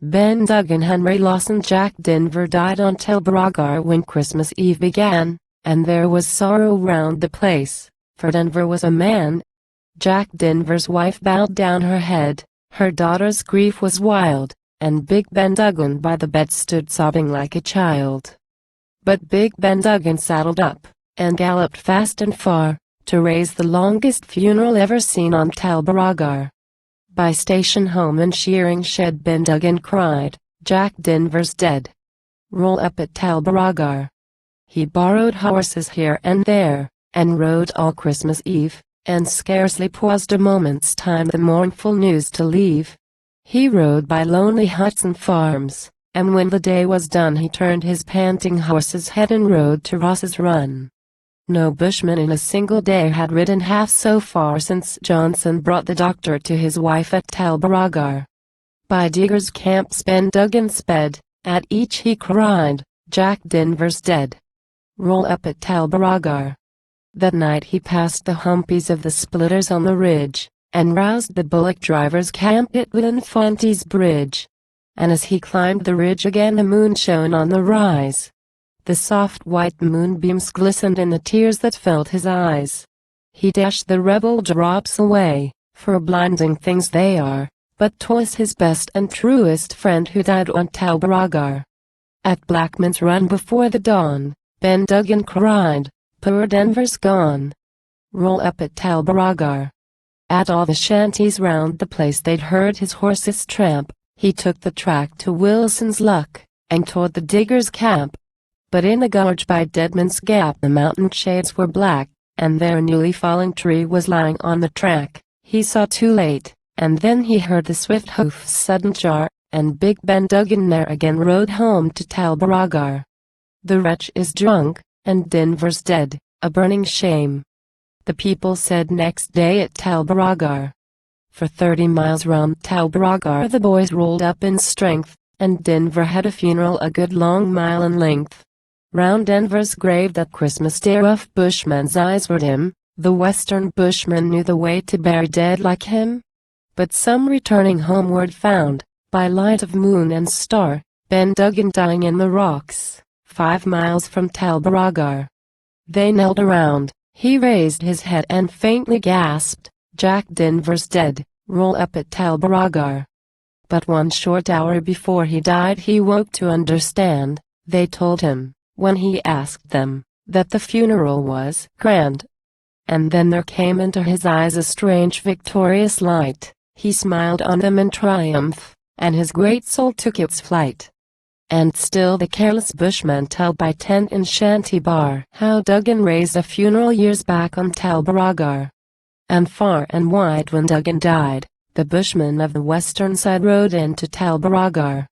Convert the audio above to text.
Ben Duggan, Henry Lawson, Jack Denver died on Tel Barragar when Christmas Eve began, and there was sorrow round the place, for Denver was a man. Jack Denver's wife bowed down her head, her daughter's grief was wild, and Big Ben Duggan by the bed stood sobbing like a child. But Big Ben Duggan saddled up, and galloped fast and far, to raise the longest funeral ever seen on Tel Barragar. By station home and shearing shed Ben Duggan cried, "Jack Denver's dead. Roll up at Tel Barragar." He borrowed horses here and there, and rode all Christmas Eve, and scarcely paused a moment's time the mournful news to leave. He rode by lonely huts and farms, and when the day was done he turned his panting horse's head and rode to Ross's Run. No bushman in a single day had ridden half so far since Johnson brought the doctor to his wife at Tel Barragar. By diggers' camps Ben Duggan sped, at each he cried, "Jack Denver's dead. Roll up at Tel Barragar." That night he passed the humpies of the splitters on the ridge, and roused the bullock driver's camp at L'infante's bridge. And as he climbed the ridge again the moon shone on the rise. The soft white moonbeams glistened in the tears that filled his eyes. He dashed the rebel drops away, for blinding things they are, but 'twas his best and truest friend who died on Tel Barragar. At Blackman's Run before the dawn, Ben Duggan cried, "Poor Denver's gone. Roll up at Tel Barragar." At all the shanties round the place they'd heard his horses tramp. He took the track to Wilson's Luck, and toward the diggers' camp. But in the gorge by Deadman's Gap the mountain shades were black, and there a newly fallen tree was lying on the track. He saw too late, and then he heard the swift hoof's sudden jar, and Big Ben Duggan there again rode home to Tel Barragar. "The wretch is drunk, and Denver's dead, a burning shame," the people said next day at Tel Barragar. For 30 miles round Tel Barragar the boys rolled up in strength, and Denver had a funeral a good long mile in length. Round Denver's grave that Christmas Day rough bushman's eyes were dim, the western bushman knew the way to bury dead like him. But some returning homeward found, by light of moon and star, Ben Duggan dying in the rocks, 5 miles from Tel Barragar. They knelt around, he raised his head and faintly gasped, "Jack Denver's dead, roll up at Tel Barragar." But 1 short hour before he died he woke to understand, they told him, when he asked them, that the funeral was grand. And then there came into his eyes a strange victorious light. He smiled on them in triumph, and his great soul took its flight. And still the careless bushmen tell by tent and shanty bar how Duggan raised a funeral years back on Tel Barragar. And far and wide when Duggan died, the bushmen of the western side rode into Tel Barragar.